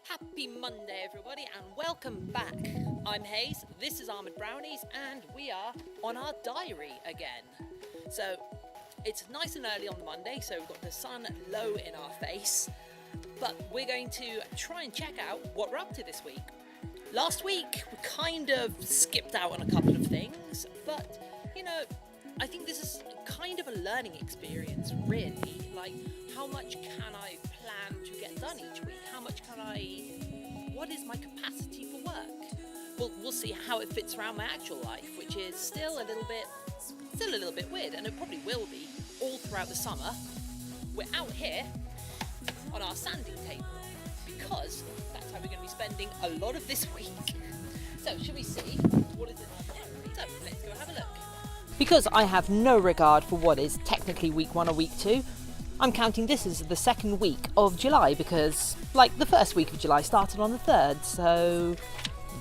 Happy Monday, everybody, and welcome back. I'm Hayze, this is Armoured Brownies, and we are on our diary again. So, it's nice and early on the Monday, so we've got the sun low in our face, but we're going to try and check out what we're up to this week. Last week, we kind of skipped out on a couple of things, but, you know, I think this is kind of a learning experience, really. Like, how much can I plan to get done each week? What is my capacity for work? We'll see how it fits around my actual life, which is still a little bit weird, and it probably will be all throughout the summer. We're out here on our sanding table because that's how we're going to be spending a lot of this week. So, should we see what is it? So, let's go have a look. Because I have no regard for what is technically week 1 or week 2, I'm counting this as the second week of July because, like, the first week of July started on the 3rd, so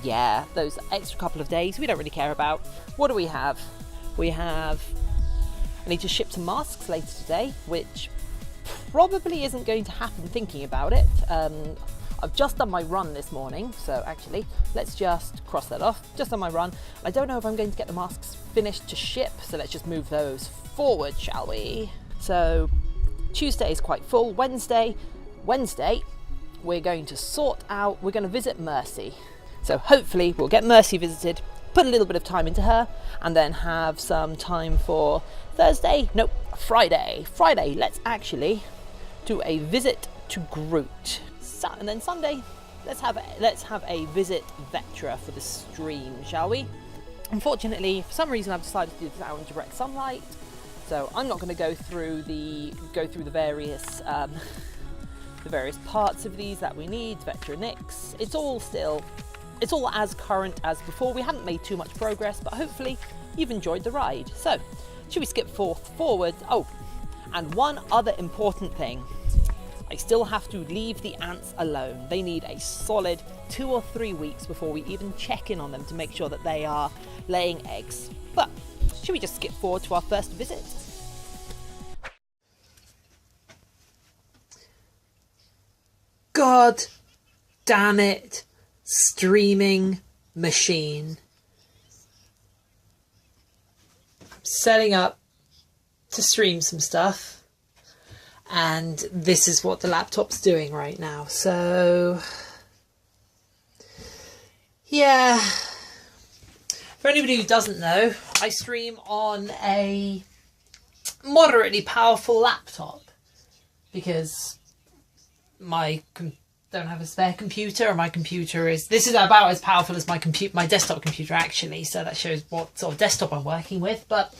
yeah, those extra couple of days we don't really care about. What do we have? I need to ship some masks later today, which probably isn't going to happen thinking about it. I've just done my run this morning, so actually, let's just cross that off. Just done my run. I don't know if I'm going to get the masks finished to ship, so let's just move those forward, shall we? So, Tuesday is quite full. Wednesday, we're going to visit Mercy. So hopefully we'll get Mercy visited, put a little bit of time into her, and then have some time for Friday. Friday, let's actually do a visit to Groot. And then Sunday, let's have a visit Vetra for the stream, shall we? Unfortunately, for some reason, I've decided to do this out in direct sunlight, so I'm not going to go through the various parts of these that we need. Vetra Nix. It's all as current as before. We haven't made too much progress, but hopefully you've enjoyed the ride. So, should we skip forward? Oh, and one other important thing. I still have to leave the ants alone. They need a solid 2 or 3 weeks before we even check in on them to make sure that they are laying eggs. But should we just skip forward to our first visit? God damn it, streaming machine. I'm setting up to stream some stuff. And this is what the laptop's doing right now. So, yeah. For anybody who doesn't know, I stream on a moderately powerful laptop because I don't have a spare computer, and my computer is about as powerful as my desktop computer actually. So that shows what sort of desktop I'm working with. But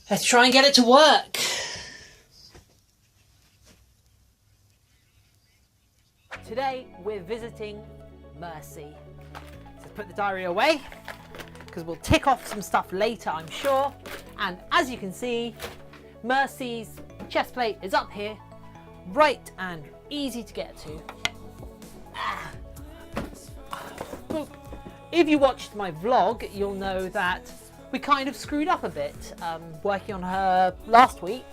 let's try and get it to work. Today we're visiting Mercy. So put the diary away because we'll tick off some stuff later, I'm sure. And as you can see, Mercy's chest plate is up here, right and easy to get to. If you watched my vlog, you'll know that we kind of screwed up a bit working on her last week.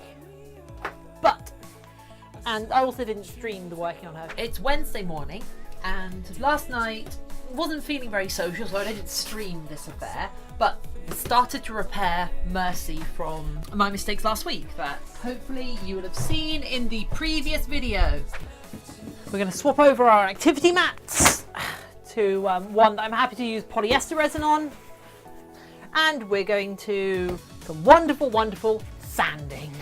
And I also didn't stream the working on her. It's Wednesday morning, and last night wasn't feeling very social, so I didn't stream this affair, but started to repair Mercy from my mistakes last week that hopefully you would have seen in the previous video. We're going to swap over our activity mats to one that I'm happy to use polyester resin on, and we're going to some wonderful, wonderful sanding.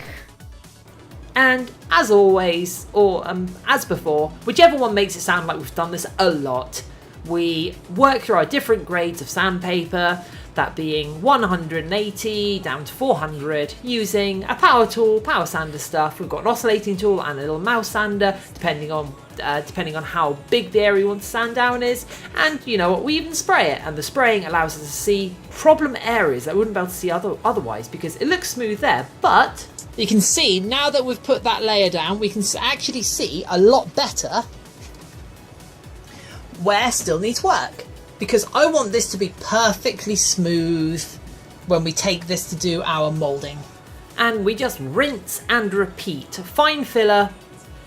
And as always, or as before, whichever one makes it sound like we've done this a lot, we work through our different grades of sandpaper, that being 180 down to 400, using a power tool, power sander stuff. We've got an oscillating tool and a little mouse sander, depending on how big the area we want to sand down is. And you know what, we even spray it, and the spraying allows us to see problem areas that we wouldn't be able to see otherwise, because it looks smooth there, but you can see, now that we've put that layer down, we can actually see a lot better where still needs work. Because I want this to be perfectly smooth when we take this to do our moulding. And we just rinse and repeat. Fine filler,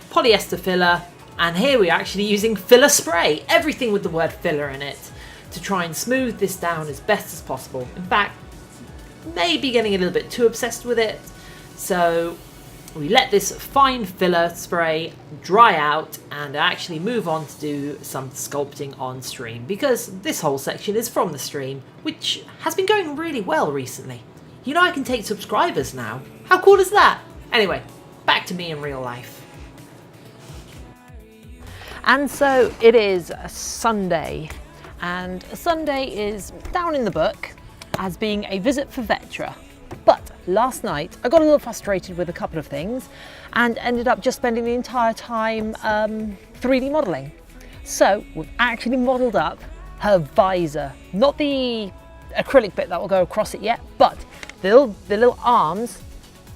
polyester filler, And here we're actually using filler spray, everything with the word filler in it, to try and smooth this down as best as possible. In fact, maybe getting a little bit too obsessed with it. So we let this fine filler spray dry out and actually move on to do some sculpting on stream, because this whole section is from the stream, which has been going really well recently. You know, I can take subscribers now. How cool is that? Anyway, back to me in real life. And so it is a Sunday, and Sunday is down in the book as being a visit for Vetra. But last night I got a little frustrated with a couple of things and ended up just spending the entire time 3D modelling. So we've actually modelled up her visor, not the acrylic bit that will go across it yet, but the little arms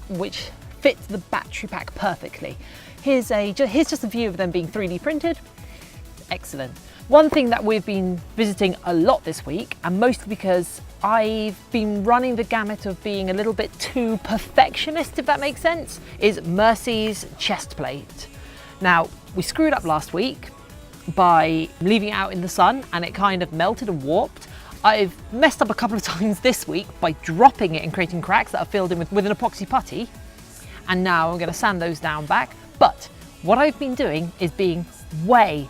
which fit the battery pack perfectly. Here's just a view of them being 3D printed. Excellent. One thing that we've been visiting a lot this week, and mostly because I've been running the gamut of being a little bit too perfectionist, if that makes sense, is Mercy's chest plate. Now, we screwed up last week by leaving it out in the sun and it kind of melted and warped. I've messed up a couple of times this week by dropping it and creating cracks that are filled in with an epoxy putty. And now I'm going to sand those down back. But what I've been doing is being way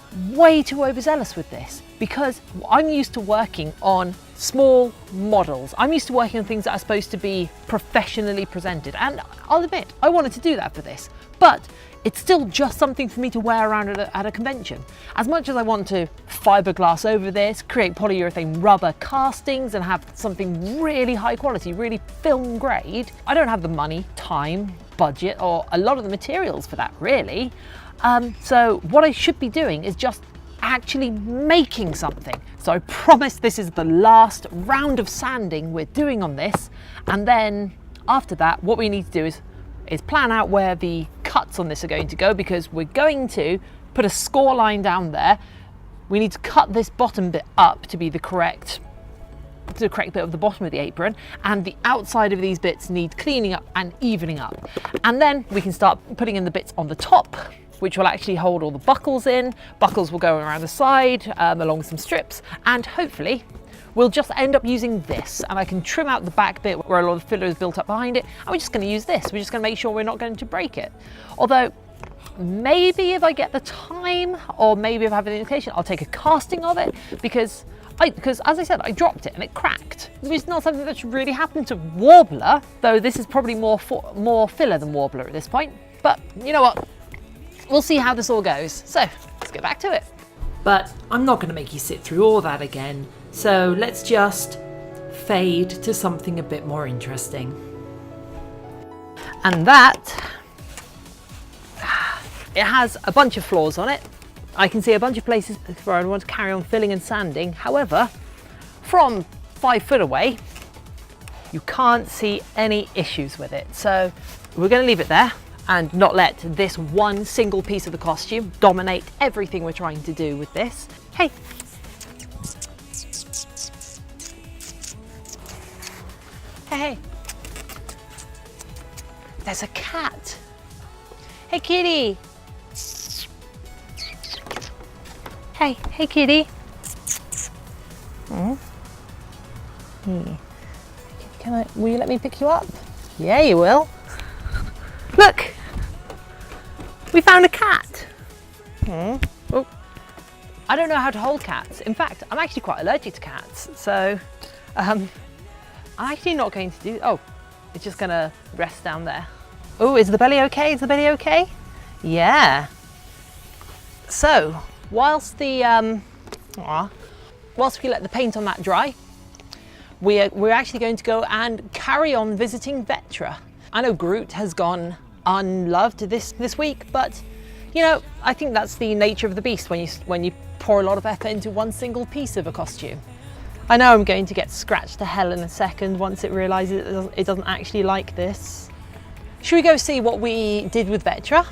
too overzealous with this, because I'm used to working on small models. I'm used to working on things that are supposed to be professionally presented, and I'll admit I wanted to do that for this, but it's still just something for me to wear around at a convention. As much as I want to fiberglass over this, create polyurethane rubber castings and have something really high quality, really film grade, I don't have the money, time, budget, or a lot of the materials for that really. So what I should be doing is just actually making something. So I promise this is the last round of sanding we're doing on this, and then after that what we need to do is plan out where the cuts on this are going to go, because we're going to put a score line down there. We need to cut this bottom bit up to be the correct bit of the bottom of the apron, and the outside of these bits need cleaning up and evening up, and then we can start putting in the bits on the top, which will actually hold all the buckles in. Buckles will go around the side along with some strips, and hopefully we'll just end up using this, and I can trim out the back bit where a lot of filler is built up behind it, and we're just going to use this. We're just going to make sure we're not going to break it. Although maybe if I get the time, or maybe if I have an indication, I'll take a casting of it, because as I said, I dropped it and it cracked, which is not something that should really happen to Warbler, though this is probably more filler than Warbler at this point. But you know what? We'll see how this all goes. So let's get back to it. But I'm not going to make you sit through all that again. So let's just fade to something a bit more interesting. And that, it has a bunch of flaws on it. I can see a bunch of places where I want to carry on filling and sanding. However, from 5 foot away, you can't see any issues with it. So we're going to leave it there and not let this one single piece of the costume dominate everything we're trying to do with this. Hey. Hey. There's a cat. Hey, kitty. Hey, kitty. Will you let me pick you up? Yeah, you will. Look, we found a cat. Oh. I don't know how to hold cats. In fact, I'm actually quite allergic to cats. So I'm actually not going to do, oh, it's just gonna rest down there. Oh, is the belly okay? Is the belly okay? Yeah. So, whilst we let the paint on that dry, we're actually going to go and carry on visiting Vetra. I know Groot has gone unloved this week, but you know, I think that's the nature of the beast when you pour a lot of effort into one single piece of a costume. I know I'm going to get scratched to hell in a second once it realizes it doesn't actually like this. Should we go see what we did with Vetra?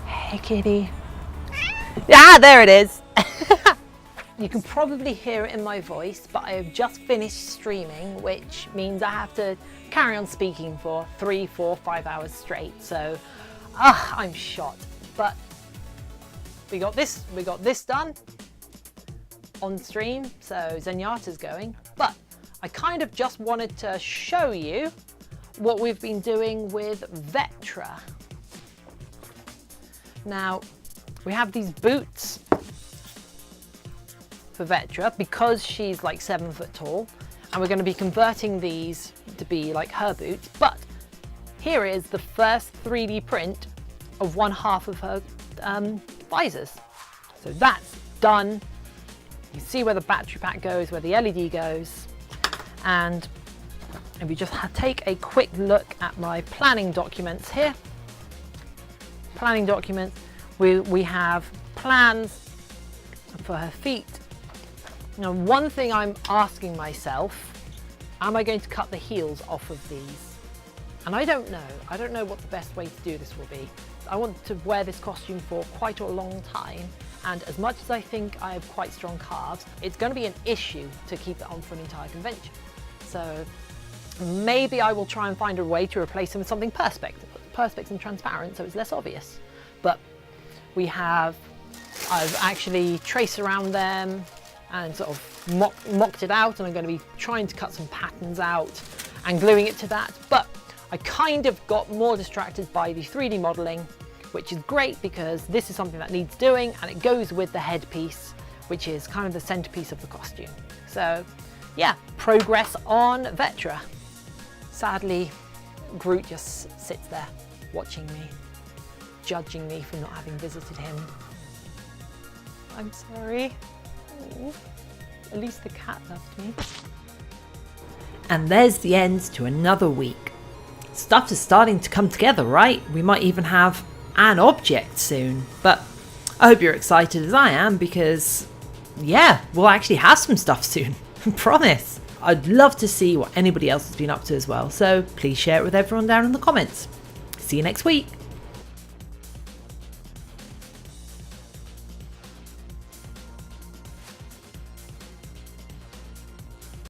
Hey, kitty. Ah, there it is. You can probably hear it in my voice, but I have just finished streaming, which means I have to carry on speaking for 3, 4, 5 hours straight. So, I'm shot. But we got this done on stream, so Zenyatta's going. But I kind of just wanted to show you what we've been doing with Vetra. Now, we have these boots for Vetra because she's like 7 foot tall, and we're going to be converting these to be like her boots. But here is the first 3D print of one half of her visors. So that's done. You see where the battery pack goes, where the LED goes. And if you just take a quick look at my planning documents here. Planning documents, we have plans for her feet. Now, one thing I'm asking myself, am I going to cut the heels off of these? And I don't know. I don't know what the best way to do this will be. I want to wear this costume for quite a long time, and as much as I think I have quite strong calves, it's going to be an issue to keep it on for an entire convention. So maybe I will try and find a way to replace them with something perspex and transparent, so it's less obvious. But I've actually traced around them and sort of mocked it out, and I'm going to be trying to cut some patterns out and gluing it to that. But I kind of got more distracted by the 3D modeling, which is great because this is something that needs doing, and it goes with the headpiece, which is kind of the centerpiece of the costume. So yeah, progress on Vetra. Sadly, Groot just sits there watching me, judging me for not having visited him. I'm sorry. Oh, at least the cat loved me. And there's the end to another week. Stuff is starting to come together, right? We might even have an object soon. But I hope you're excited as I am because, yeah, we'll actually have some stuff soon. Promise. I'd love to see what anybody else has been up to as well. So please share it with everyone down in the comments. See you next week.